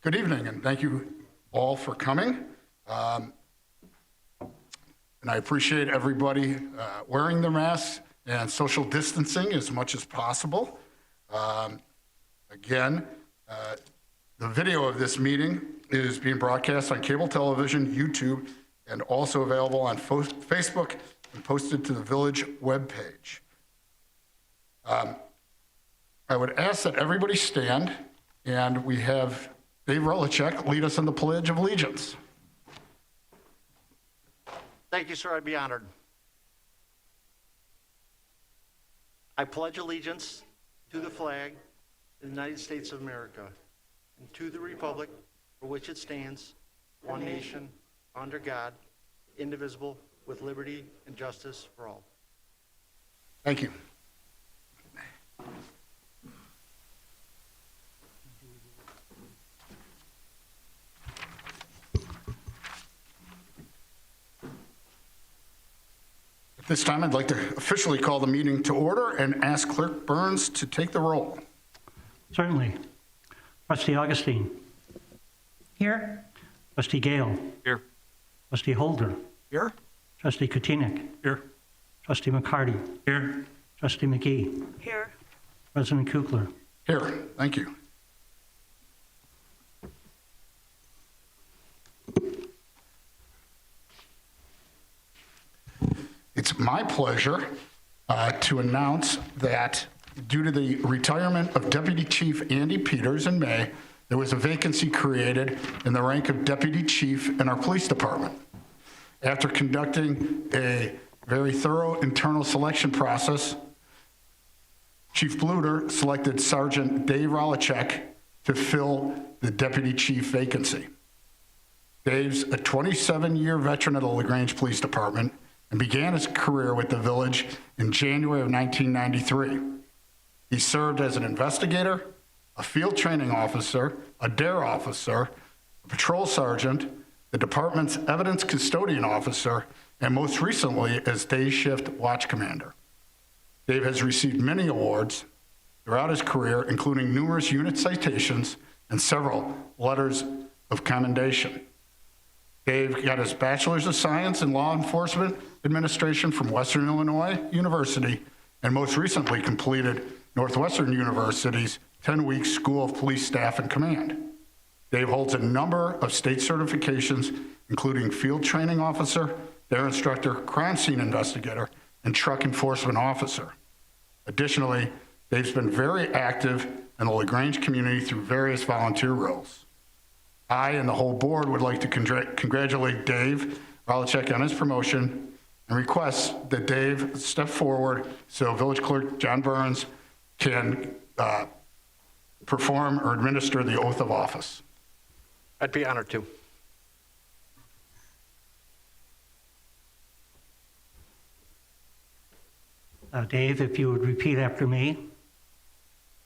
Good evening, and thank you all for coming. And I appreciate everybody wearing their masks and social distancing as much as possible. Again, the video of this meeting is being broadcast on cable television, YouTube, and also available on Facebook and posted to the Village webpage. I would ask that everybody stand, and we have Dave Relichek lead us in the Pledge of Allegiance. Thank you, sir. I'd be honored. I pledge allegiance to the flag of the United States of America and to the republic for which it stands, one nation, under God, indivisible, with liberty and justice for all. Thank you. At this time, I'd like to officially call the meeting to order and ask Clerk Burns to take the roll. Certainly. Trustee Augustine. Here. Trustee Gale. Here. Trustee Holder. Here. Trustee Kutinek. Here. Trustee McCarty. Here. Trustee McGee. Here. President Kukler. Here, thank you. It's my pleasure to announce that due to the retirement of Deputy Chief Andy Peters in May, there was a vacancy created in the rank of Deputy Chief in our police department. After conducting a very thorough internal selection process, Chief Bluter selected Sergeant Dave Relichek to fill the Deputy Chief vacancy. Dave's a 27-year veteran of the Grange Police Department and began his career with the Village in January of 1993. He served as an investigator, a field training officer, a DARE officer, a patrol sergeant, the department's evidence custodian officer, and most recently as day shift watch commander. Dave has received many awards throughout his career, including numerous unit citations and several letters of commendation. Dave got his Bachelor's of Science in Law Enforcement Administration from Western Illinois University, and most recently completed Northwestern University's 10-week School of Police Staff and Command. Dave holds a number of state certifications, including Field Training Officer, DARE Instructor, Crime Scene Investigator, and Truck Enforcement Officer. Additionally, Dave's been very active in the LaGrange community through various volunteer roles. I and the whole board would like to congratulate Dave Relichek on his promotion and request that Dave step forward so Village Clerk John Burns can perform or administer the oath of office. I'd be honored to. Dave, if you would repeat after me.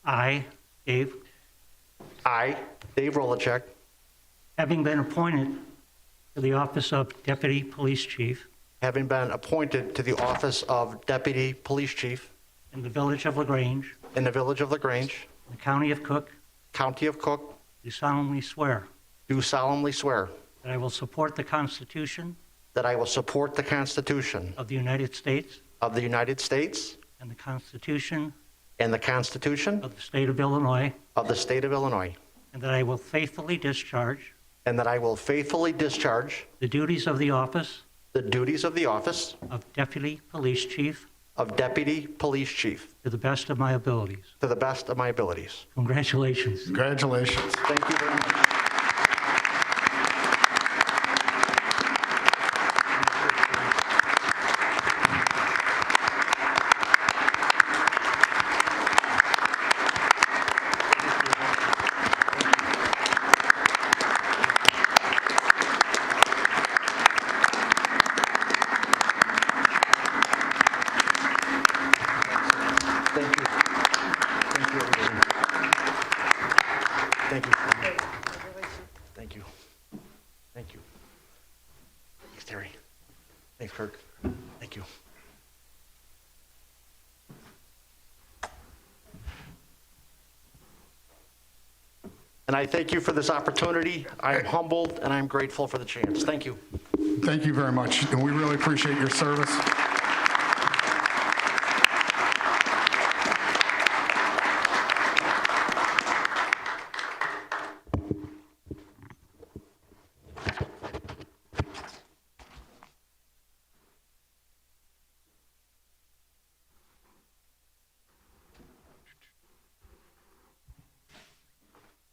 I, Dave, I, Dave Relichek, having been appointed to the office of Deputy Police Chief having been appointed to the office of Deputy Police Chief in the Village of LaGrange, in the Village of LaGrange, the County of Cook, County of Cook, do solemnly swear do solemnly swear that I will support the Constitution that I will support the Constitution of the United States of the United States and the Constitution and the Constitution of the State of Illinois, of the State of Illinois, and that I will faithfully discharge and that I will faithfully discharge the duties of the office the duties of the office of Deputy Police Chief of Deputy Police Chief to the best of my abilities. to the best of my abilities. Congratulations. Congratulations. Thank you very much. Thank you. Thank you, everyone. Thank you. Thank you. Thank you. Thanks, Terry. Thanks, Kirk. Thank you. And I thank you for this opportunity. I am humbled and I'm grateful for the chance. Thank you. Thank you very much, and we really appreciate your service.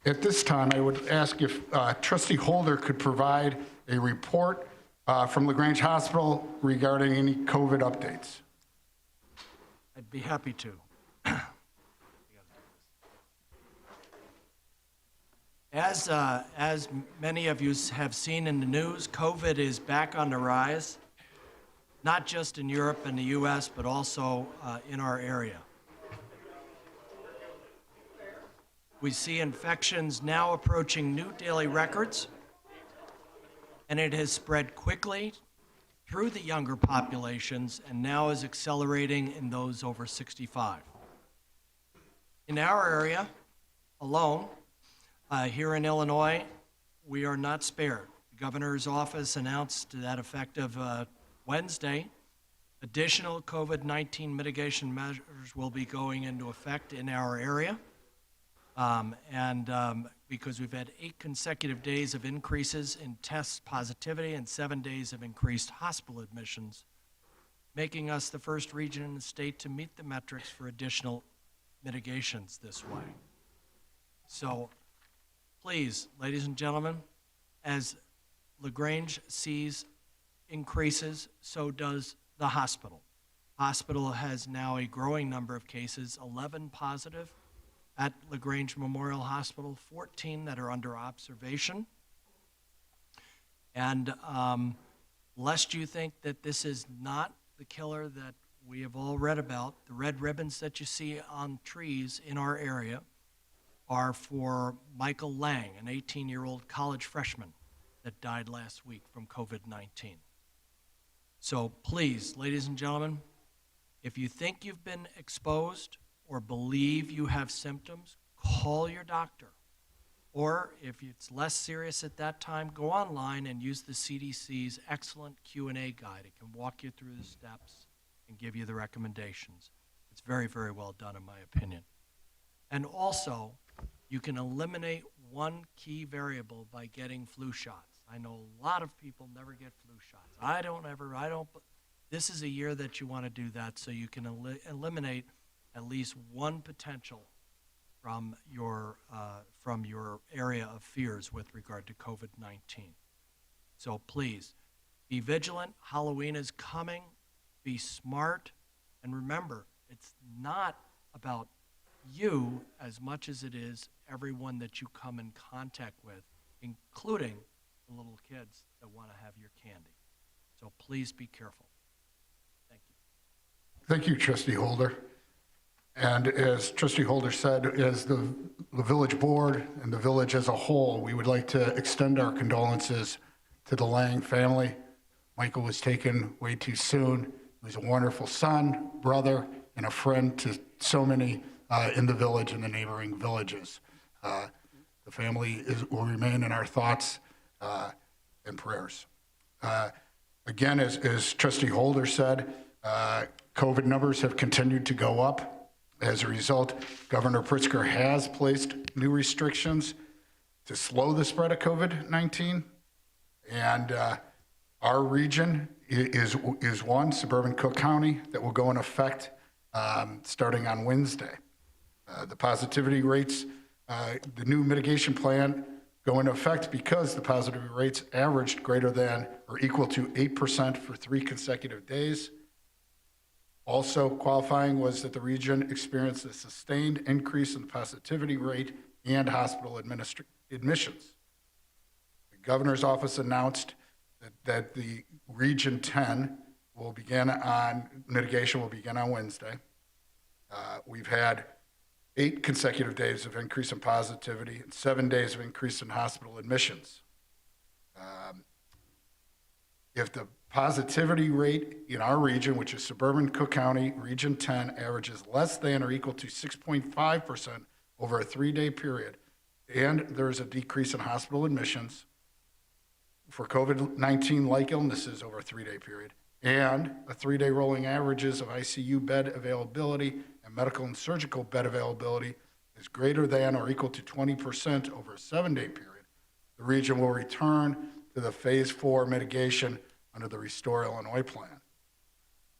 At this time, I would ask if Trustee Holder could provide a report from the Grange Hospital regarding any COVID updates. I'd be happy to. As many of you have seen in the news, COVID is back on the rise, not just in Europe and the US, but also in our area. We see infections now approaching new daily records, and it has spread quickly through the younger populations and now is accelerating in those over 65. In our area alone, here in Illinois, we are not spared. The governor's office announced that effective Wednesday, additional COVID-19 mitigation measures will be going into effect in our area. Because we've had 8 consecutive days of increases in test positivity and 7 days of increased hospital admissions, making us the first region in the state to meet the metrics for additional mitigations this way. So please, ladies and gentlemen, as LaGrange sees increases, so does the hospital. Hospital has now a growing number of cases, 11 positive at LaGrange Memorial Hospital, 14 that are under observation. And lest you think that this is not the killer that we have all read about, the red ribbons that you see on trees in our area are for Michael Lang, an 18-year-old college freshman that died last week from COVID-19. So please, ladies and gentlemen, if you think you've been exposed or believe you have symptoms, call your doctor. Or if it's less serious at that time, go online and use the CDC's excellent Q&A guide. It can walk you through the steps and give you the recommendations. It's very, very well done in my opinion. And also, you can eliminate one key variable by getting flu shots. I know a lot of people never get flu shots. This is a year that you want to do that so you can eliminate at least one potential from your area of fears with regard to COVID-19. So please, be vigilant. Halloween is coming. Be smart. And remember, it's not about you as much as it is everyone that you come in contact with, including the little kids that want to have your candy. So please be careful. Thank you. Thank you, Trustee Holder. And as Trustee Holder said, as the village board and the village as a whole, we would like to extend our condolences to the Lang family. Michael was taken way too soon. He was a wonderful son, brother, and a friend to so many in the village and the neighboring villages. The family will remain in our thoughts and prayers. Again, as Trustee Holder said, COVID numbers have continued to go up. As a result, Governor Pritzker has placed new restrictions to slow the spread of COVID-19. And our region is one, suburban Cook County, that will go in effect starting on Wednesday. The positivity rates, the new mitigation plan go into effect because the positivity rates averaged greater than or equal to 8% for 3 consecutive days. Also qualifying was that the region experienced a sustained increase in the positivity rate and hospital admissions. The governor's office announced that the Region 10 mitigation will begin on Wednesday. We've had 8 consecutive days of increase in positivity and 7 days of increase in hospital admissions. If the positivity rate in our region, which is suburban Cook County, Region 10, averages less than or equal to 6.5% over a 3-day period, And there is a decrease in hospital admissions for COVID-19-like illnesses over a 3-day period, and a 3-day rolling averages of ICU bed availability and medical and surgical bed availability is greater than or equal to 20% over a 7-day period. The region will return to the Phase 4 mitigation under the Restore Illinois plan.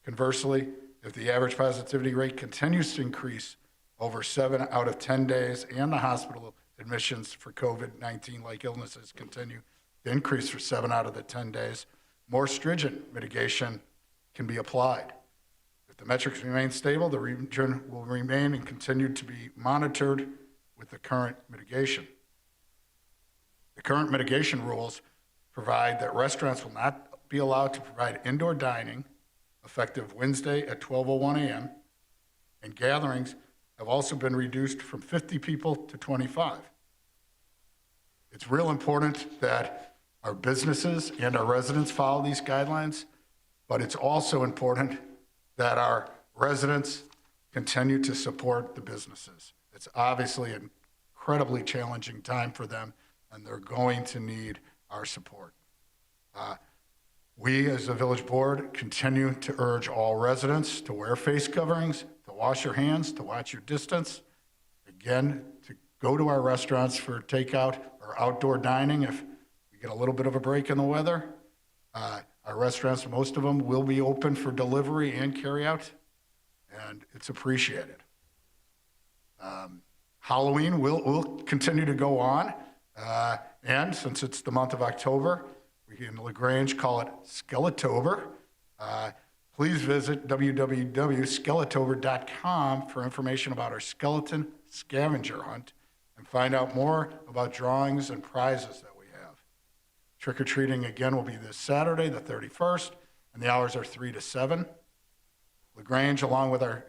Conversely, if the average positivity rate continues to increase over 7 out of 10 days and the hospital admissions for COVID-19-like illnesses continue to increase for 7 out of the 10 days, more stringent mitigation can be applied. If the metrics remain stable, the region will remain and continue to be monitored with the current mitigation. The current mitigation rules provide that restaurants will not be allowed to provide indoor dining effective Wednesday at 12:01 a.m., and gatherings have also been reduced from 50 people to 25. It's real important that our businesses and our residents follow these guidelines, but it's also important that our residents continue to support the businesses. It's obviously an incredibly challenging time for them, and they're going to need our support. We, as the village board, continue to urge all residents to wear face coverings, to wash your hands, to watch your distance. Again, to go to our restaurants for takeout or outdoor dining if we get a little bit of a break in the weather. Our restaurants, most of them, will be open for delivery and carryout, and it's appreciated. Halloween will continue to go on, and since it's the month of October, we in LaGrange call it Skeletober. Please visit www.skeletober.com for information about our skeleton scavenger hunt and find out more about drawings and prizes that we have. Trick-or-treating again will be this Saturday, the 31st, and the hours are 3 to 7. LaGrange, along with our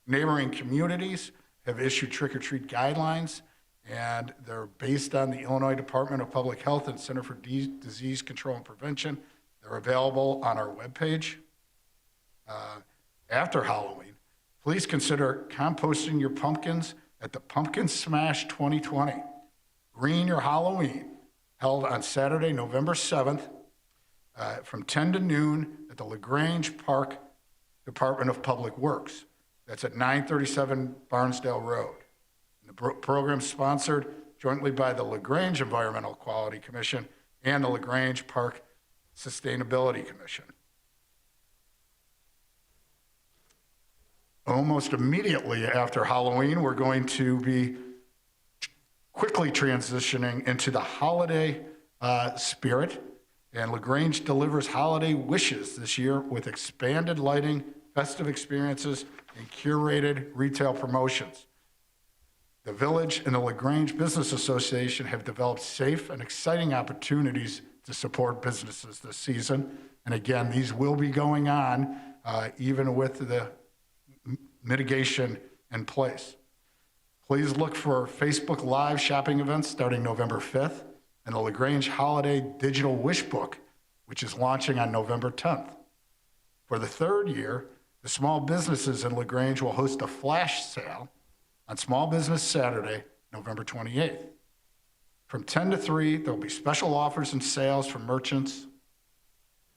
neighboring communities, have issued trick-or-treat guidelines, and they're based on the Illinois Department of Public Health and Center for Disease Control and Prevention. They're available on our webpage. After Halloween, please consider composting your pumpkins at the Pumpkin Smash 2020. Green Your Halloween, held on Saturday, November 7th, from 10 to noon at the LaGrange Park Department of Public Works. That's at 937 Barnesdale Road. The program sponsored jointly by the LaGrange Environmental Quality Commission and the LaGrange Park Sustainability Commission. Almost immediately after Halloween, we're going to be quickly transitioning into the holiday spirit, and LaGrange delivers holiday wishes this year with expanded lighting, festive experiences, and curated retail promotions. The Village and the LaGrange Business Association have developed safe and exciting opportunities to support businesses this season. And again, these will be going on even with the mitigation in place. Please look for Facebook Live shopping events starting November 5th and the LaGrange Holiday Digital Wish Book, which is launching on November 10th. For the third year, the small businesses in LaGrange will host a flash sale on Small Business Saturday, November 28th. From 10 to 3, there will be special offers and sales from merchants.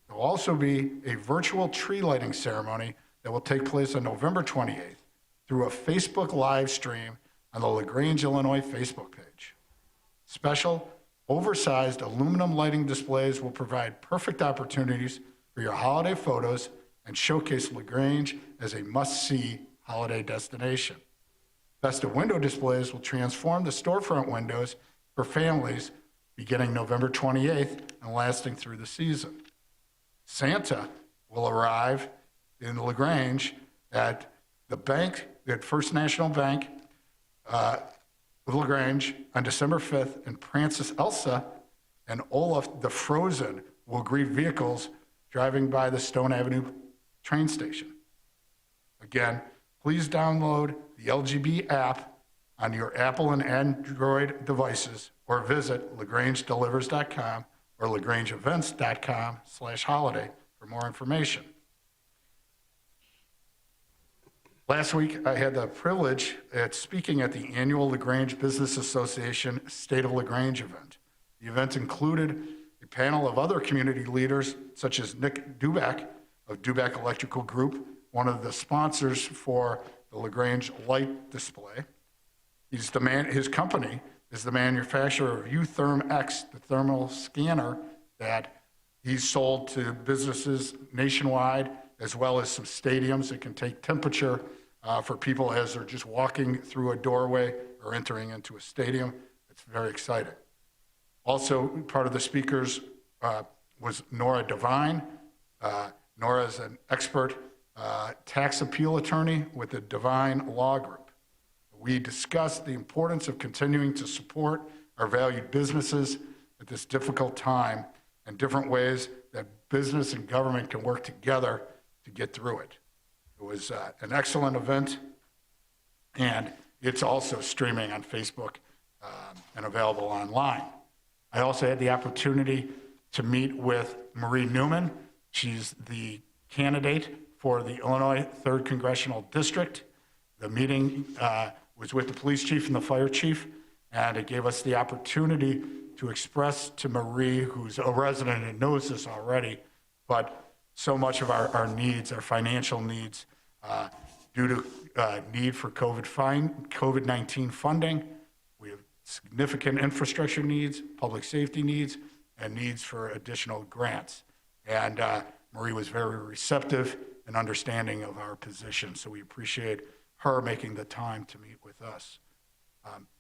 There will also be a virtual tree lighting ceremony that will take place on November 28th through a Facebook live stream on the LaGrange, Illinois Facebook page. Special, oversized aluminum lighting displays will provide perfect opportunities for your holiday photos and showcase LaGrange as a must-see holiday destination. Festive window displays will transform the storefront windows for families beginning November 28th and lasting through the season. Santa will arrive in LaGrange at the bank, at First National Bank with LaGrange on December 5th, and Princess Elsa and Olaf the Frozen will greet vehicles driving by the Stone Avenue train station. Again, please download the LGB app on your Apple and Android devices or visit lagrangedelivers.com or lagrangeevents.com/holiday for more information. Last week, I had the privilege at speaking at the annual Grange Business Association State of LaGrange event. The event included a panel of other community leaders, such as Nick Duback of Duback Electrical Group, one of the sponsors for the LaGrange light display. His company is the manufacturer of Utherm X, the thermal scanner that he's sold to businesses nationwide, as well as some stadiums that can take temperature for people as they're just walking through a doorway or entering into a stadium. It's very exciting. Also, part of the speakers was Nora Devine. Nora is an expert tax appeal attorney with the Devine Law Group. We discussed the importance of continuing to support our valued businesses at this difficult time and different ways that business and government can work together to get through it. It was an excellent event, and it's also streaming on Facebook and available online. I also had the opportunity to meet with Marie Newman. She's the candidate for the Illinois 3rd Congressional District. The meeting was with the police chief and the fire chief, and it gave us the opportunity to express to Marie, who's a resident and knows this already, but so much of our needs, our financial needs, due to need for COVID-19 funding. We have significant infrastructure needs, public safety needs, and needs for additional grants. And Marie was very receptive and understanding of our position, so we appreciate her making the time to meet with us.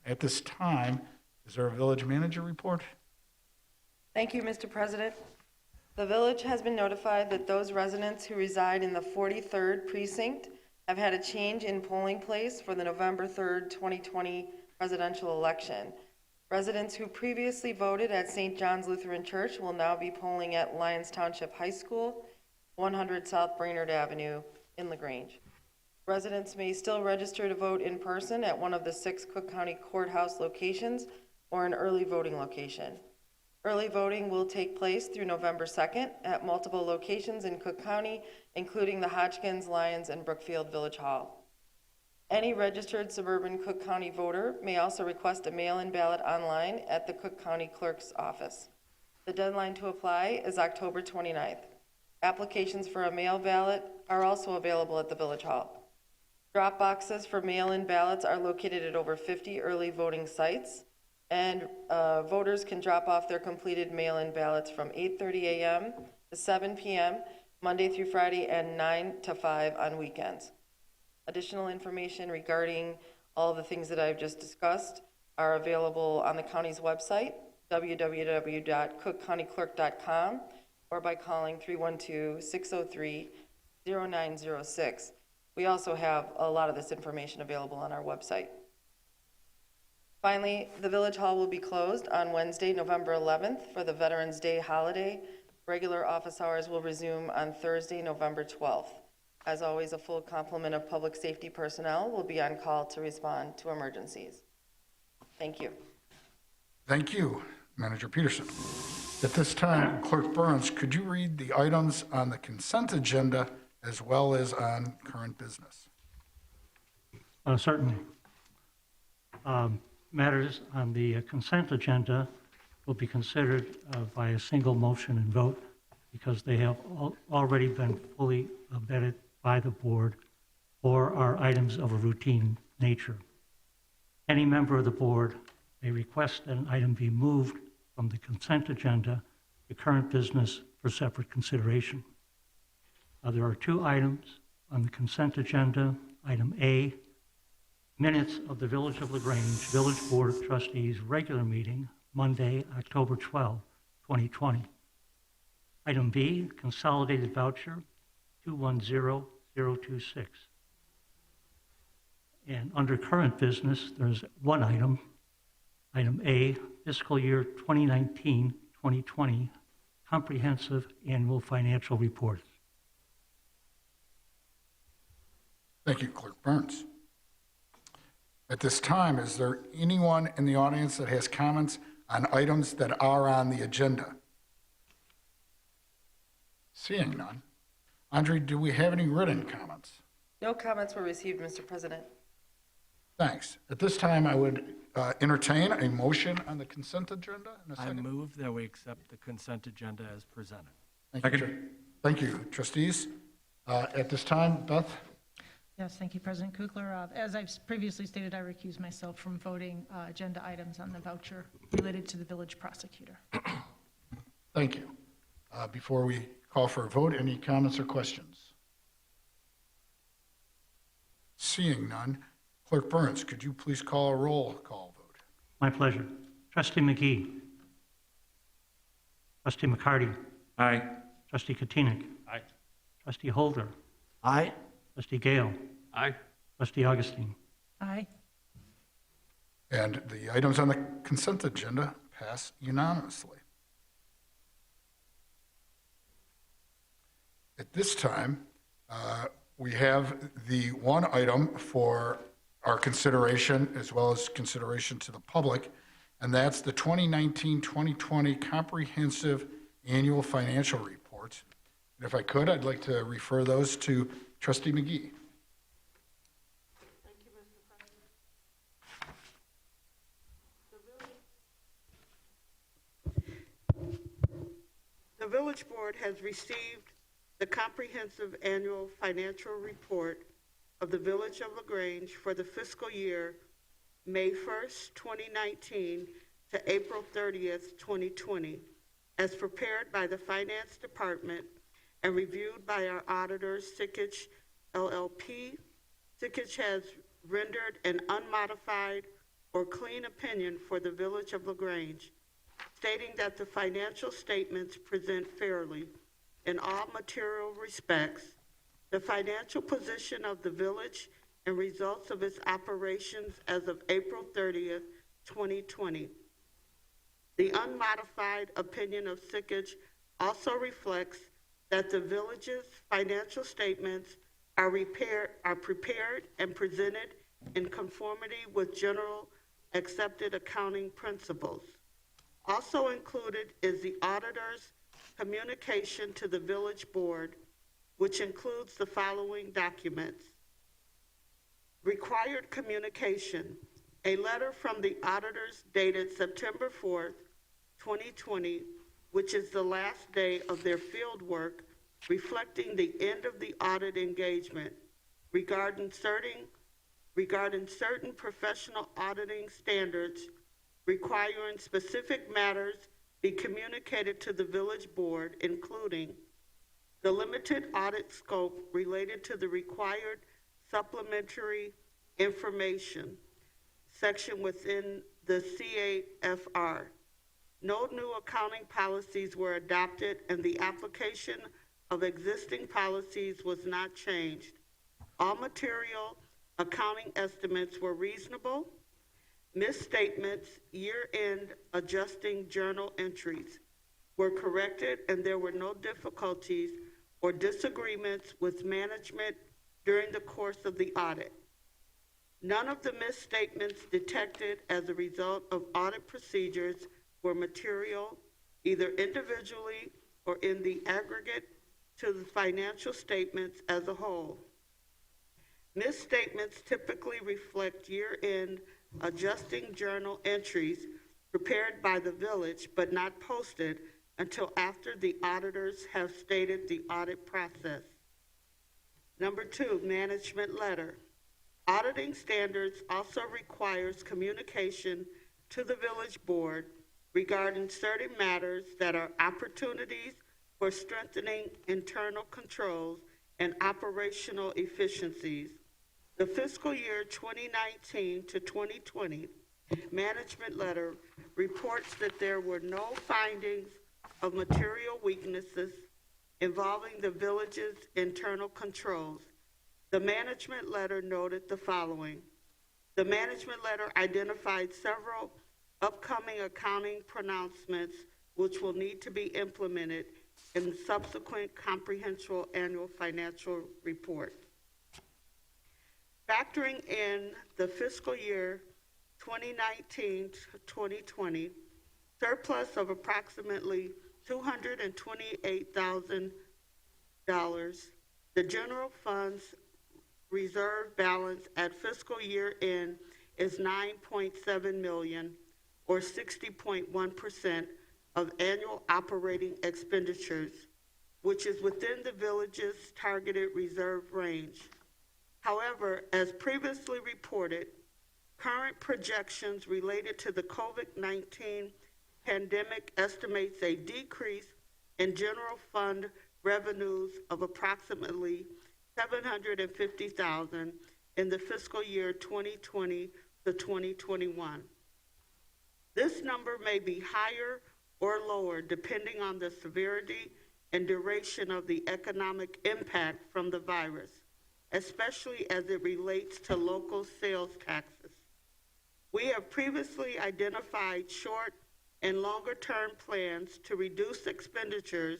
At this time, is there a village manager report? Thank you, Mr. President. The village has been notified that those residents who reside in the 43rd precinct have had a change in polling place for the November 3rd, 2020 presidential election. Residents who previously voted at St. John's Lutheran Church will now be polling at Lyons Township High School, 100 South Brainerd Avenue in LaGrange. Residents may still register to vote in person at one of the 6 Cook County Courthouse locations or an early voting location. Early voting will take place through November 2nd at multiple locations in Cook County, including the Hodgkins, Lyons, and Brookfield Village Hall. Any registered suburban Cook County voter may also request a mail-in ballot online at the Cook County Clerk's office. The deadline to apply is October 29th. Applications for a mail ballot are also available at the Village Hall. Drop boxes for mail-in ballots are located at over 50 early voting sites, and voters can drop off their completed mail-in ballots from 8:30 a.m. to 7 p.m. Monday through Friday and 9 to 5 on weekends. Additional information regarding all of the things that I've just discussed are available on the county's website, www.cookcountyclerk.com, or by calling 312-603-0906. We also have a lot of this information available on our website. Finally, the Village Hall will be closed on Wednesday, November 11th for the Veterans Day holiday. Regular office hours will resume on Thursday, November 12th. As always, a full complement of public safety personnel will be on call to respond to emergencies. Thank you. Thank you, Manager Peterson. At this time, Clerk Burns, could you read the items on the consent agenda as well as on current business? Certainly. Matters on the consent agenda will be considered by a single motion and vote because they have already been fully vetted by the board or are items of a routine nature. Any member of the board may request that an item be moved from the consent agenda to current business for separate consideration. There are 2 items on the consent agenda. Item A, minutes of the Village of LaGrange Village Board of Trustees regular meeting, Monday, October 12, 2020. Item B, consolidated voucher 210026. And under current business, there's 1 item. Item A, fiscal year 2019-2020 comprehensive annual financial report. Thank you, Clerk Burns. At this time, is there anyone in the audience that has comments on items that are on the agenda? Seeing none. Andre, do we have any written comments? No comments were received, Mr. President. Thanks. At this time, I would entertain a motion on the consent agenda in a I second. move that we accept the consent agenda as presented. Thank you, trustees. At this time, Beth? Yes, thank you, President Kugler. As I've previously stated, I recuse myself from voting agenda items on the voucher related to the village prosecutor. Thank you. Before we call for a vote, any comments or questions? Seeing none, Clerk Burns, could you please call a roll call vote? My pleasure. Trustee McGee. Trustee McCarty. Aye. Trustee Katina. Aye. Trustee Holder. Aye. Trustee Gale. Aye. Trustee Augustine. Aye. And the items on the consent agenda pass unanimously. At this time, we have the one item for our consideration as well as consideration to the public, and that's the 2019-2020 Comprehensive Annual Financial Report. And if I could, I'd like to refer those to Trustee McGee. Thank you, Mr. President. The Village Board has received the Comprehensive Annual Financial Report of the Village of Grange for the fiscal year May 1st, 2019 to April 30th, 2020, as prepared by the Finance Department and reviewed by our auditors, Sikich LLP. Sikich has rendered an unmodified or clean opinion for the Village of LaGrange, stating that the financial statements present fairly in all material respects, the financial position of the village and results of its operations as of April 30th, 2020. The unmodified opinion of Sikich also reflects that the village's financial statements are prepared and presented in conformity with general accepted accounting principles. Also included is the auditor's communication to the village board, which includes the following documents. Required communication, a letter from the auditors dated September 4th, 2020, which is the last day of their field work, reflecting the end of the audit engagement regarding certain professional auditing standards requiring specific matters be communicated to the village board, including the limited audit scope related to the required supplementary information section within the CAFR. No new accounting policies were adopted and the application of existing policies was not changed. All material accounting estimates were reasonable. Misstatements, year-end adjusting journal entries were corrected, and there were no difficulties or disagreements with management during the course of the audit. None of the misstatements detected as a result of audit procedures were material, either individually or in the aggregate to the financial statements as a whole. Misstatements typically reflect year-end adjusting journal entries prepared by the village but not posted until after the auditors have stated the audit process. Number 2, management letter. Auditing standards also requires communication to the village board regarding certain matters that are opportunities for strengthening internal controls and operational efficiencies. The fiscal year 2019 to 2020 management letter reports that there were no findings of material weaknesses involving the village's internal controls. The management letter noted the following. The management letter identified several upcoming accounting pronouncements which will need to be implemented in subsequent comprehensive annual financial report. Factoring in the fiscal year 2019 to 2020 surplus of approximately $228,000, the general fund's reserve balance at fiscal year end is $9.7 million, or 60.1% of annual operating expenditures, which is within the village's targeted reserve range. However, as previously reported, current projections related to the COVID-19 pandemic estimates a decrease in general fund revenues of approximately $750,000 in the fiscal year 2020 to 2021. This number may be higher or lower depending on the severity and duration of the economic impact from the virus, especially as it relates to local sales taxes. We have previously identified short and longer-term plans to reduce expenditures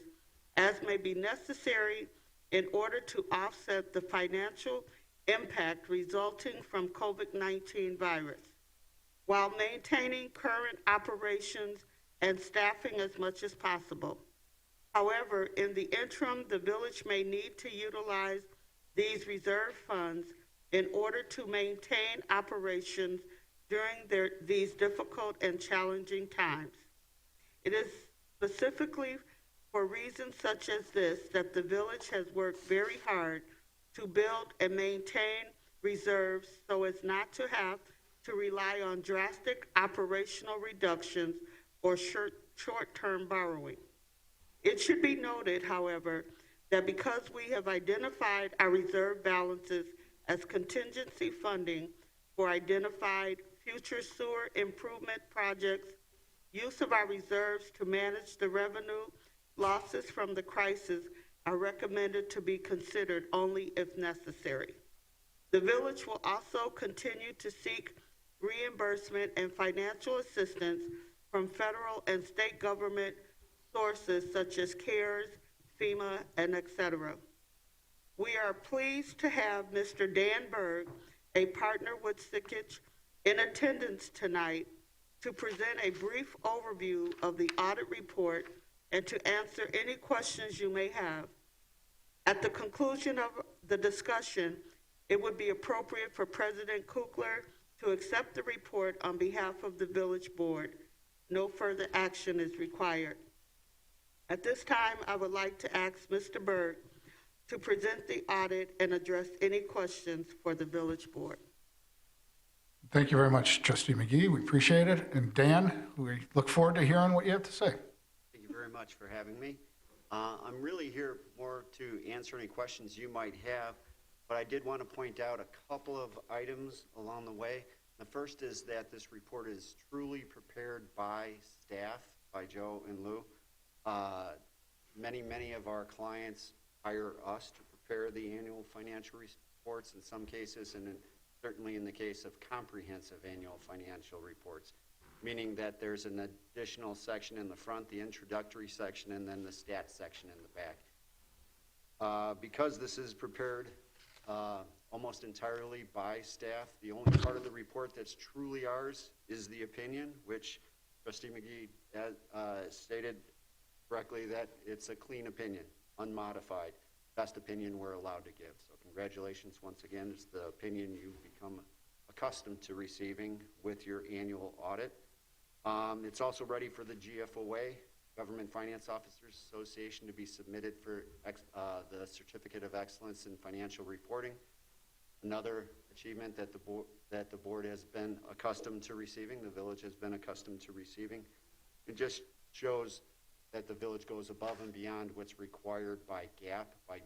as may be necessary in order to offset the financial impact resulting from COVID-19 virus, while maintaining current operations and staffing as much as possible. However, in the interim, the village may need to utilize these reserve funds in order to maintain operations during these difficult and challenging times. It is specifically for reasons such as this that the village has worked very hard to build and maintain reserves so as not to have to rely on drastic operational reductions or short-term borrowing. It should be noted, however, that because we have identified our reserve balances as contingency funding for identified future sewer improvement projects, use of our reserves to manage the revenue losses from the crisis are recommended to be considered only if necessary. The village will also continue to seek reimbursement and financial assistance from federal and state government sources such as CARES, FEMA, and etc. We are pleased to have Mr. Dan Berg, a partner with Sikich, in attendance tonight to present a brief overview of the audit report and to answer any questions you may have. At the conclusion of the discussion, it would be appropriate for President Kukler to accept the report on behalf of the village board. No further action is required. At this time, I would like to ask Mr. Berg to present the audit and address any questions for the village board. Thank you very much, Trustee McGee. We appreciate it. And Dan, we look forward to hearing what you have to say. Thank you very much for having me. I'm really here more to answer any questions you might have, but I did want to point out a couple of items along the way. The first is that this report is truly prepared by staff, by Joe and Lou. Many of our clients hire us to prepare the annual financial reports in some cases, and certainly in the case of comprehensive annual financial reports, meaning that there's an additional section in the front, the introductory section, and then the stats section in the back. Because this is prepared almost entirely by staff, the only part of the report that's truly ours is the opinion, which Trustee McGee stated correctly that it's a clean opinion, unmodified, best opinion we're allowed to give. So congratulations once again. It's the opinion you've become accustomed to receiving with your annual audit. It's also ready for the GFOA, Government Finance Officers Association, to be submitted for the Certificate of Excellence in Financial Reporting. Another achievement that the board has been accustomed to receiving, the village has been accustomed to receiving. It just shows that the village goes above and beyond what's required by GAAP, by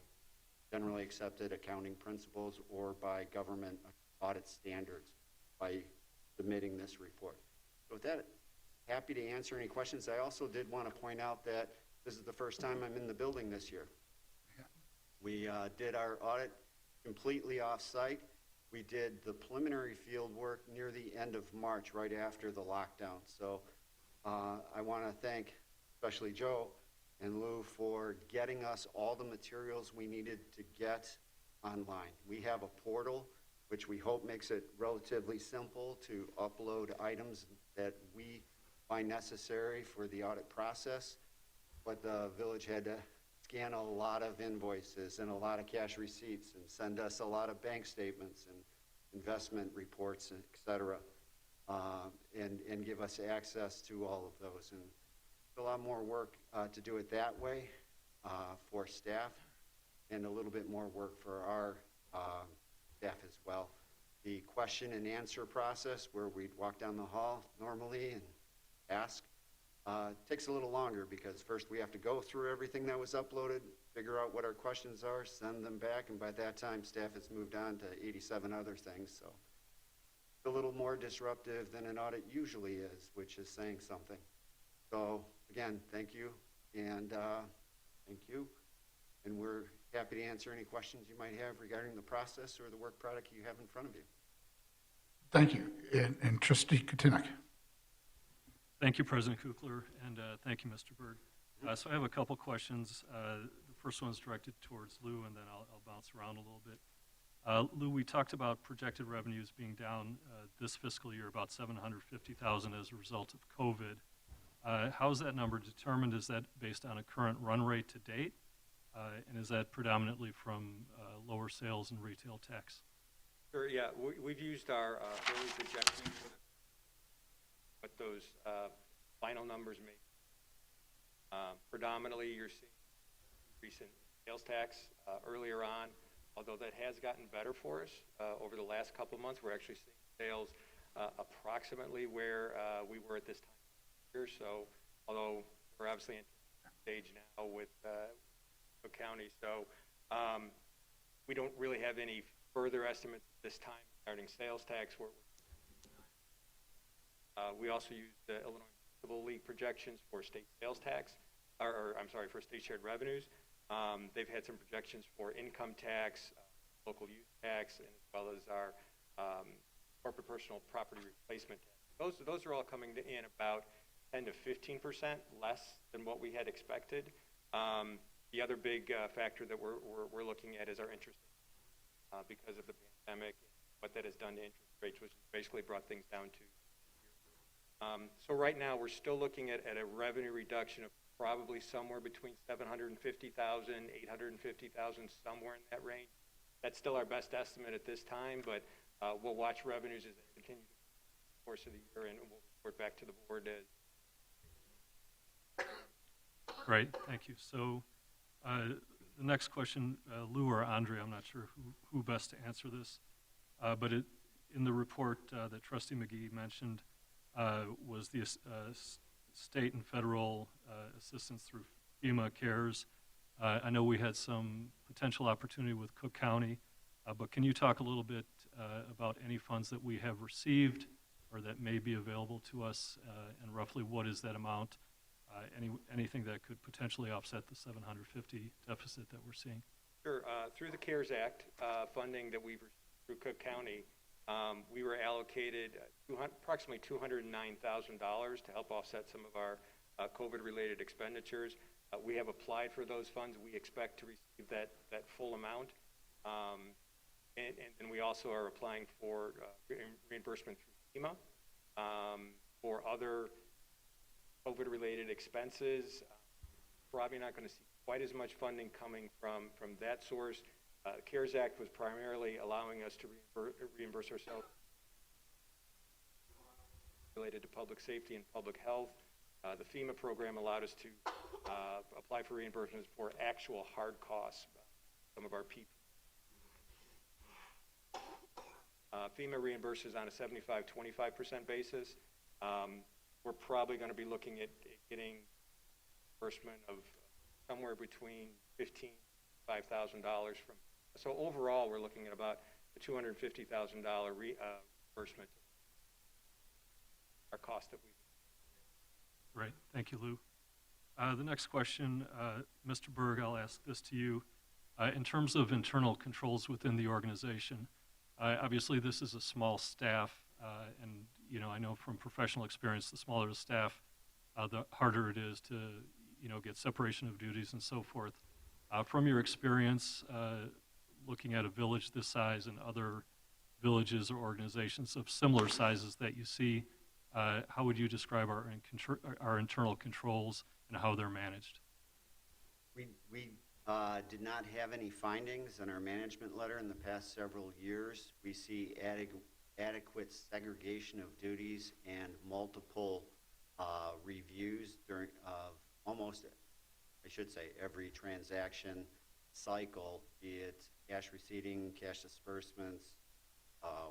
generally accepted accounting principles, or by government audit standards by submitting this report. So with that, happy to answer any questions. I also did want to point out that this is the first time I'm in the building this year. We did our audit completely off-site. We did the preliminary field work near the end of March, right after the lockdown. So I want to thank especially Joe and Lou for getting us all the materials we needed to get online. We have a portal which we hope makes it relatively simple to upload items that we find necessary for the audit process, but the village had to scan a lot of invoices and a lot of cash receipts and send us a lot of bank statements and investment reports, et cetera, and give us access to all of those. And a lot more work to do it that way for staff, and a little bit more work for our staff as well. The question and answer process, where we'd walk down the hall normally and ask, takes a little longer, because first we have to go through everything that was uploaded, figure out what our questions are, send them back, and by that time staff has moved on to 87 other things. So it's a little more disruptive than an audit usually is, which is saying something. So again, thank you, and and we're happy to answer any questions you might have regarding the process or the work product you have in front of you. Thank you. And Trustee Kutinek. Thank you, President Kukler, and thank you, Mr. Berg. So I have a couple questions. The first one is directed towards Lou, and then I'll bounce around a little bit. Lou, we talked about projected revenues being down this fiscal year about $750,000 as a result of COVID. How is that number determined? Is that based on a current run rate to date? And is that predominantly from lower sales and retail tax? Sure, yeah. We've used our early projections, what those final numbers make. Predominantly, you're seeing recent sales tax earlier on, although that has gotten better for us over the last couple of months. We're actually seeing sales approximately where we were at this time of year. So, although we're obviously in stage now with Cook County, so we don't really have any further estimates at this time regarding sales tax. We also use the Illinois Municipal League projections for state sales tax, or I'm sorry, for state shared revenues. They've had some projections for income tax, local use tax, and as well as our corporate personal property replacement tax. Those are all coming in about 10 to 15% less than what we had expected. The other big factor that we're looking at is our interest because of the pandemic, what that has done to interest rates, which basically brought things down to. So right now we're still looking at a revenue reduction of probably somewhere between $750,000, $850,000, somewhere in that range. That's still our best estimate at this time, but we'll watch revenues as they continue the course of the year, and we'll report back to the board as. Great, thank you. So the next question, Lou or Andre, I'm not sure who best to answer this, but in the report that Trustee McGee mentioned was the state and federal assistance through FEMA CARES. I know we had some potential opportunity with Cook County, but can you talk a little bit about any funds that we have received or that may be available to us, and roughly what is that amount? Anything that could potentially offset the 750 deficit that we're seeing? Sure. Through the CARES Act funding that we've received through Cook County, we were allocated approximately $209,000 to help offset some of our COVID-related expenditures. We have applied for those funds. We expect to receive that full amount. And we also are applying for reimbursement through FEMA for other COVID-related expenses. Probably not going to see quite as much funding coming from that source. The CARES Act was primarily allowing us to reimburse ourselves related to public safety and public health. The FEMA program allowed us to apply for reimbursements for actual hard costs, some of our people. FEMA reimburses on a 75-25% basis. We're probably going to be looking at getting reimbursement of somewhere between $15,000 and $5,000 from. So overall, we're looking at about a $250,000 reimbursement. Our cost that we. Right, thank you, Lou. The next question, Mr. Berg, I'll ask this to you. In terms of internal controls within the organization, obviously this is a small staff, and I know from professional experience, the smaller the staff, the harder it is to get separation of duties and so forth. From your experience, looking at a village this size and other villages or organizations of similar sizes that you see, how would you describe our internal controls and how they're managed? We did not have any findings in our management letter in the past several years. We see adequate segregation of duties and multiple reviews during almost, I should say, every transaction cycle, be it cash receipting, cash disbursements,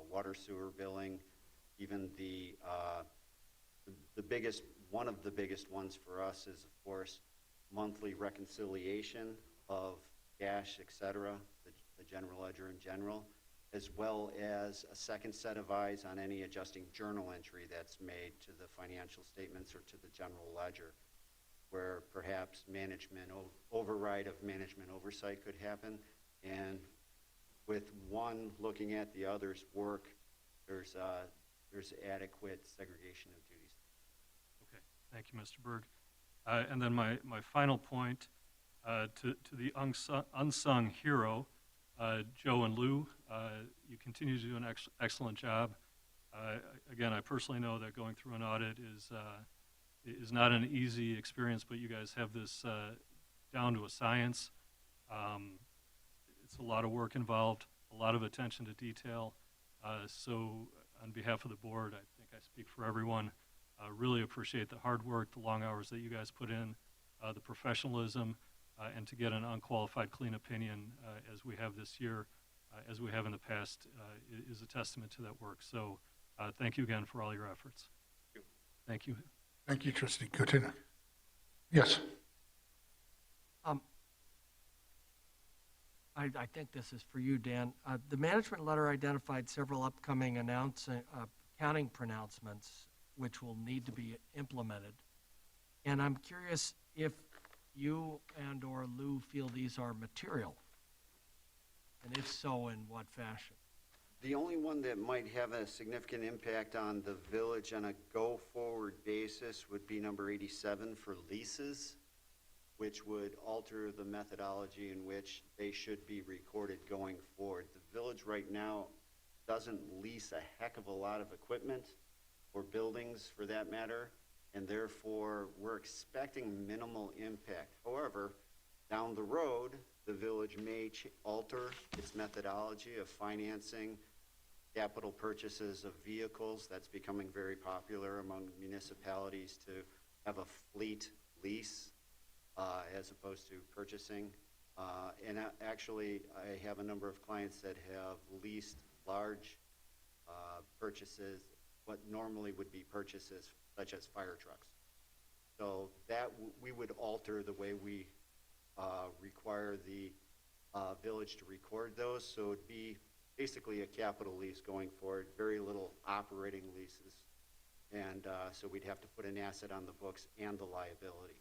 water sewer billing, even the biggest, one of the biggest ones for us is, of course, monthly reconciliation of cash, et cetera, the general ledger in general, as well as a second set of eyes on any adjusting journal entry that's made to the financial statements or to the general ledger, where perhaps management override of management oversight could happen. And with one looking at the other's work, there's adequate segregation of duties. Okay, thank you, Mr. Berg. And then my final point, to the unsung hero, Joe and Lou, you continue to do an excellent job. Again, I personally know that going through an audit is not an easy experience, but you guys have this down to a science. It's a lot of work involved, a lot of attention to detail. So on behalf of the board, I think I speak for everyone, really appreciate the hard work, the long hours that you guys put in, the professionalism, and to get an unqualified clean opinion as we have this year, as we have in the past, is a testament to that work. So thank you again for all your efforts. Thank you. Thank you, Trustee Kutin. Yes. I think this is for you, Dan. The management letter identified several upcoming accounting pronouncements which will need to be implemented. And I'm curious if you and or Lou feel these are material, and if so, in what fashion? The only one that might have a significant impact on the village on a go-forward basis would be number 87 for leases, which would alter the methodology in which they should be recorded going forward. The village right now doesn't lease a heck of a lot of equipment or buildings for that matter, and therefore we're expecting minimal impact. However, down the road, the village may alter its methodology of financing capital purchases of vehicles. That's becoming very popular among municipalities to have a fleet lease as opposed to purchasing. And actually, I have a number of clients that have leased large purchases, what normally would be purchases such as fire trucks. So that we would alter the way we require the village to record those. So it'd be basically a capital lease going forward, very little operating leases. And so we'd have to put an asset on the books and the liability.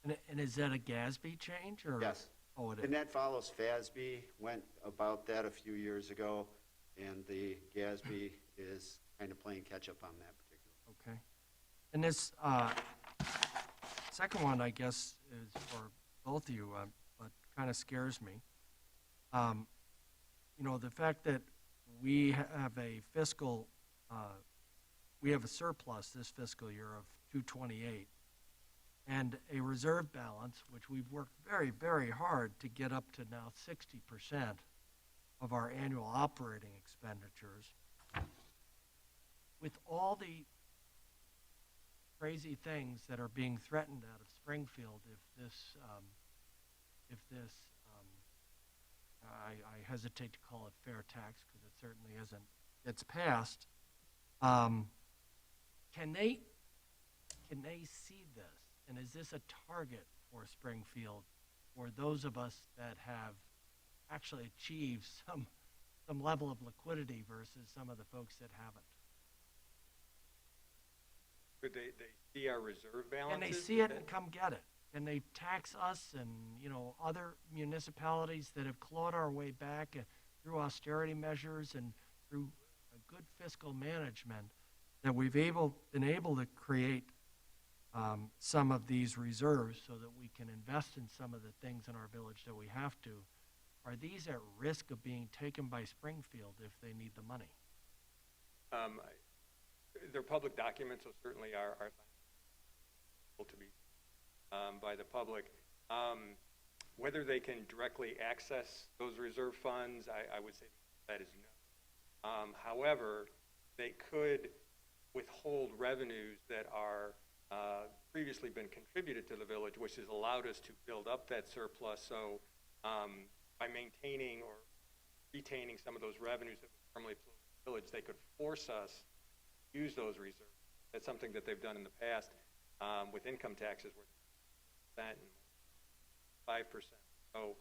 And is that a GASB change, or? Yes. Oh, it is. And that follows FASB, went about that a few years ago, and the GASB is kind of playing catch-up on that particular. Okay. And this second one, I guess, is for both of you, but kind of scares me. You know, the fact that we have a fiscal, we have a surplus this fiscal year of 228, and a reserve balance, which we've worked very, very hard to get up to now 60% of our annual operating expenditures. With all the crazy things that are being threatened out of Springfield, if this, I hesitate to call it fair tax because it certainly isn't, it's passed, can they see this? And is this a target for Springfield, for those of us that have actually achieved some level of liquidity versus some of the folks that haven't? Could they see our reserve balances? Can they see it and come get it? Can they tax us and, you know, other municipalities that have clawed our way back through austerity measures and through a good fiscal management, that we've been able to create some of these reserves so that we can invest in some of the things in our village that we have to? Are these at risk of being taken by Springfield if they need the money? They're public documents, so certainly are able to be by the public. Whether they can directly access those reserve funds, I would say that is no. However, they could withhold revenues that are previously been contributed to the village, which has allowed us to build up that surplus. So by maintaining or retaining some of those revenues that would normally flow to the village, they could force us to use those reserves. That's something that they've done in the past with income taxes, where 5%. So,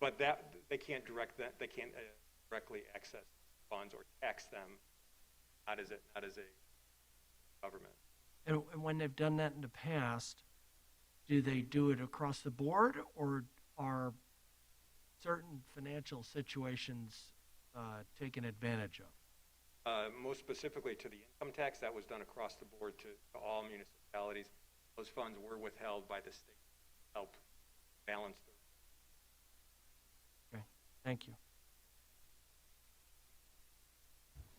but that they can't directly access funds or tax them, not as a government. And when they've done that in the past, do they do it across the board, or are certain financial situations taken advantage of? Most specifically to the income tax, that was done across the board to all municipalities. Those funds were withheld by the state to help balance the. Okay, thank you.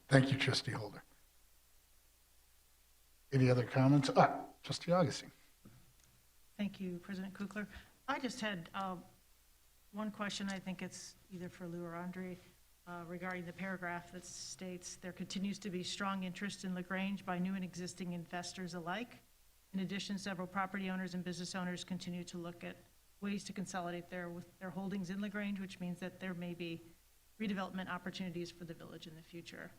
Thank you, Trustee Holder. Any other comments? Trustee Augustine. Thank you, President Kukler. I just had one question. I think it's either for Lou or Andre regarding the paragraph that states there continues to be strong interest in LaGrange by new and existing investors alike. In addition, several property owners and business owners continue to look at ways to consolidate their holdings in LaGrange, which means that there may be redevelopment opportunities for the village in the future.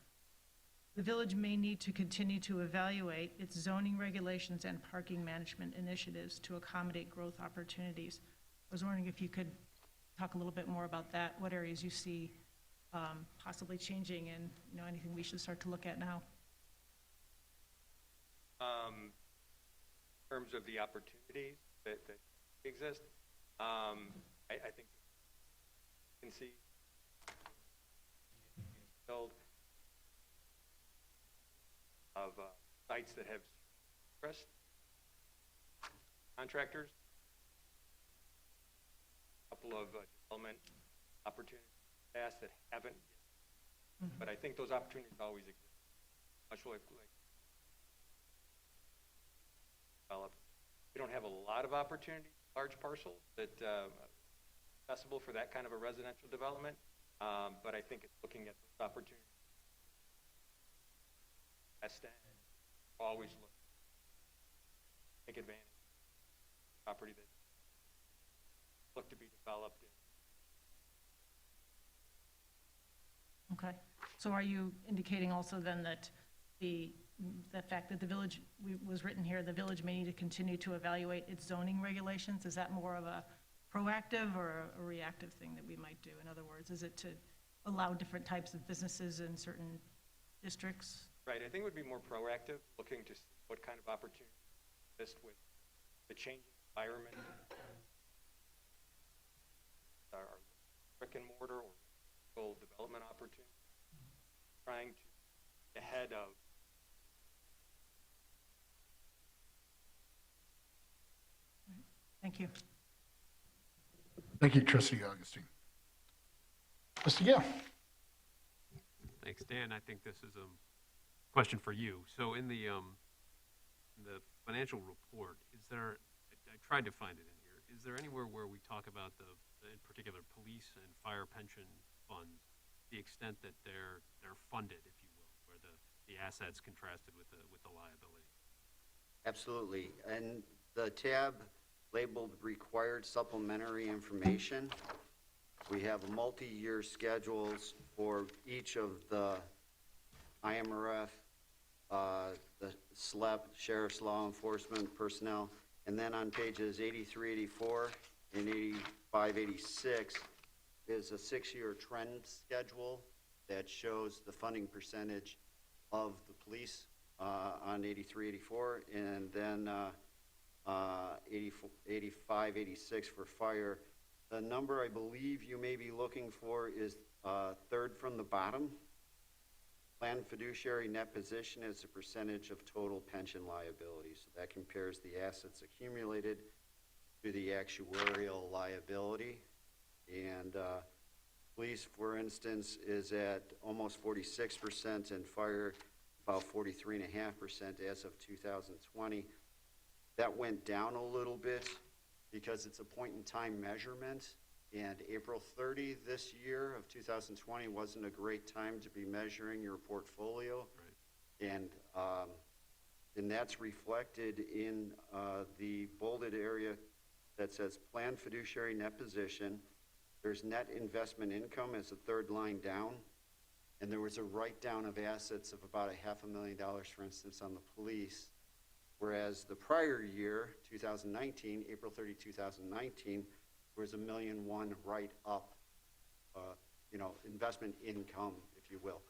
The village may need to continue to evaluate its zoning regulations and parking management initiatives to accommodate growth opportunities. I was wondering if you could talk a little bit more about that, what areas you see possibly changing, and anything we should start to look at now. In terms of the opportunities that exist, I think you can see build of sites that have interest, contractors, a couple of development opportunities past that haven't yet. But I think those opportunities always exist. Much like develop. We don't have a lot of opportunities, large parcels that accessible for that kind of a residential development. But I think it's looking at those opportunities. Always take advantage of property that look to be developed. Okay. So are you indicating also then that the fact that the village was written here, the village may need to continue to evaluate its zoning regulations? Is that more of a proactive or a reactive thing that we might do? In other words, is it to allow different types of businesses in certain districts? Right. I think it would be more proactive, looking to see what kind of opportunities exist with the changing environment, our brick and mortar or local development opportunities, trying to get ahead of Thank you. Thank you, Trustee Augustine. Trustee Gale. Thanks, Dan. I think this is a question for you. So in the financial report, is there, I tried to find it in here, is there anywhere where we talk about the in particular police and fire pension funds, the extent that they're funded, if you will, where the assets contrasted with the liability? Absolutely. And the tab labeled required supplementary information, we have multi-year schedules for each of the IMRF, the SLEP, Sheriff's Law Enforcement personnel, and then on pages 83, 84, and 85, 86 is a 6-year trend schedule that shows the funding percentage of the police on 83, 84, and then 85, 86 for fire. The number I believe you may be looking for is third from the bottom. Planned fiduciary net position as a percentage of total pension liability. So that compares the assets accumulated to the actuarial liability. And police, for instance, is at almost 46%, and fire about 43.5% as of 2020. That went down a little bit because it's a point-in-time measurement, and April 30 this year of 2020 wasn't a great time to be measuring your portfolio. Right. And that's reflected in the bolded area that says planned fiduciary net position. There's net investment income as the third line down. And there was a write-down of assets of about $500,000, for instance, on the police. Whereas the prior year, 2019, April 30, 2019, was $1.1 million write-up, investment income, if you will.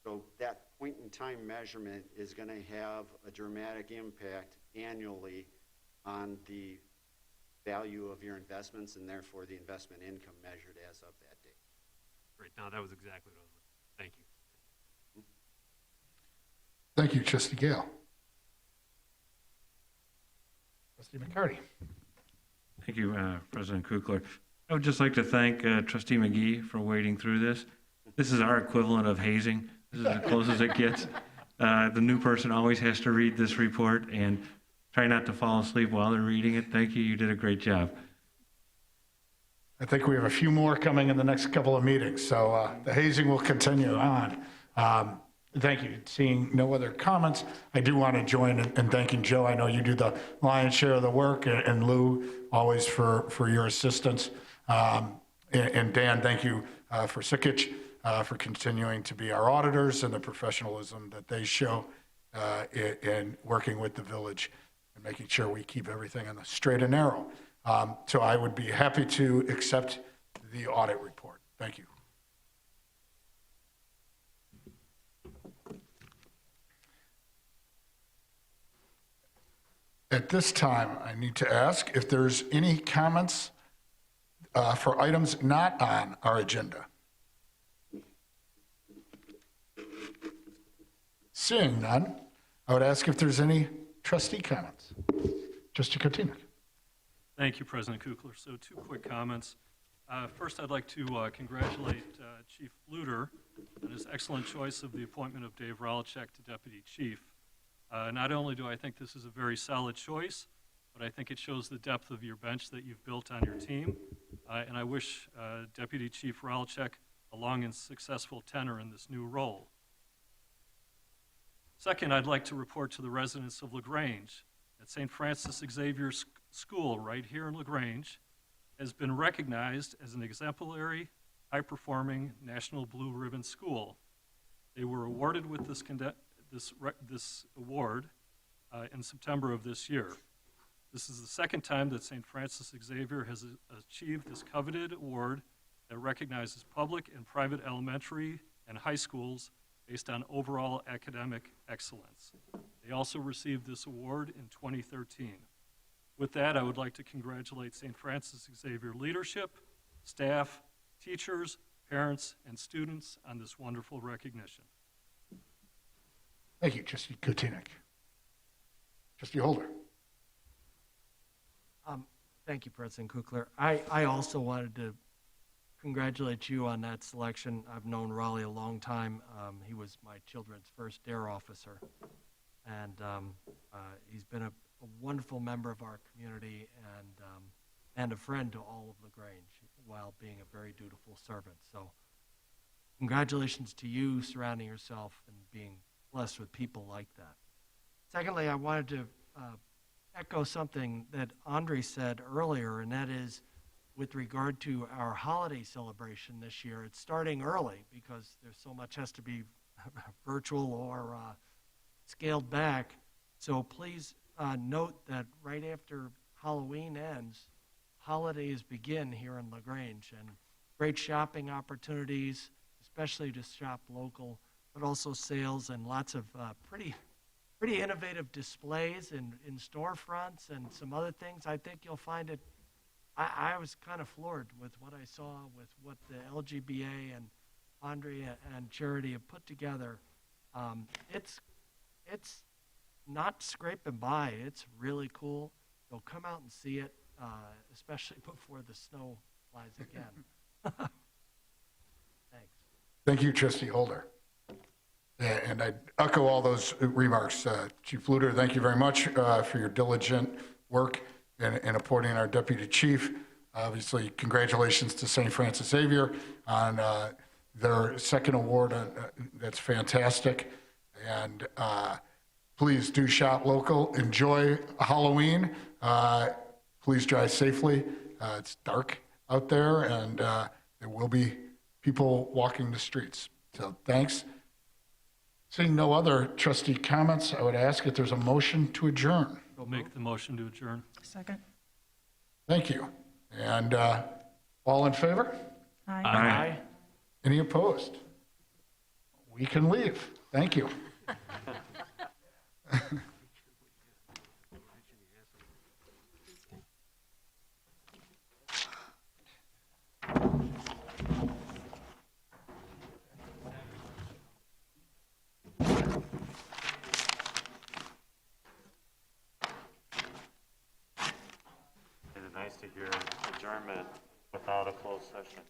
So that point-in-time measurement is going to have a dramatic impact annually on the value of your investments and therefore the investment income measured as of that date. Great. No, that was exactly what I was looking for. Thank you. Thank you, Trustee Gale. Trustee McCarty. Thank you, President Kukler. I would just like to thank Trustee McGee for wading through this. This is our equivalent of hazing. This is as close as it gets. The new person always has to read this report and try not to fall asleep while they're reading it. Thank you. You did a great job. I think we have a few more coming in the next couple of meetings, so the hazing will continue on. Thank you. Seeing no other comments, I do want to join in thanking Joe. I know you do the lion's share of the work, and Lou, always for your assistance. And Dan, thank you for Sikich, for continuing to be our auditors and the professionalism that they show in working with the village and making sure we keep everything on the straight and narrow. So I would be happy to accept the audit report. Thank you. At this time, I need to ask if there's any comments for items not on our agenda. Seeing none, I would ask if there's any trustee comments. Trustee Kotinik. Thank you, President Kukler. So 2 quick comments. First, I'd like to congratulate Chief Luter on his excellent choice of the appointment of Dave Ralchek to Deputy Chief. Not only do I think this is a very solid choice, but I think it shows the depth of your bench that you've built on your team. And I wish Deputy Chief Ralchek a long and successful tenure in this new role. Second, I'd like to report to the residents of LaGrange that St. Francis Xavier School right here in LaGrange has been recognized as an exemplary, high-performing National Blue Ribbon School. They were awarded with this award in September of this year. This is the second time that St. Francis Xavier has achieved this coveted award that recognizes public and private elementary and high schools based on overall academic excellence. They also received this award in 2013. With that, I would like to congratulate St. Francis Xavier leadership, staff, teachers, parents, and students on this wonderful recognition. Thank you, Trustee Kotinik. Trustee Holder. Thank you, President Kukler. I also wanted to congratulate you on that selection. I've known Raleigh a long time. He was my children's first DARE officer, and he's been a wonderful member of our community and a friend to all of LaGrange while being a very dutiful servant. So congratulations to you surrounding yourself and being blessed with people like that. Secondly, I wanted to echo something that Andre said earlier, and that is with regard to our holiday celebration this year. It's starting early because there's so much has to be virtual or scaled back. So please note that right after Halloween ends, holidays begin here in LaGrange, and great shopping opportunities, especially to shop local, but also sales and lots of pretty innovative displays in storefronts and some other things. I think you'll find it. I was kind of floored with what I saw with what the LGBA and Andre and Charity have put together. It's not scraping by. It's really cool. So come out and see it, especially before the snow flies again. Thanks. Thank you, Trustee Holder. And I echo all those remarks. Chief Luter, thank you very much for your diligent work in appointing our deputy chief. Obviously, congratulations to St. Francis Xavier on their second award. That's fantastic. And please do shop local. Enjoy Halloween. Please drive safely. It's dark out there, and there will be people walking the streets. So thanks. Seeing no other trustee comments, I would ask if there's a motion to adjourn. I'll make the motion to adjourn. Second? Thank you. And all in favor? Aye. Any opposed? We can leave. Thank you. Is it nice to hear adjournment without a closed session?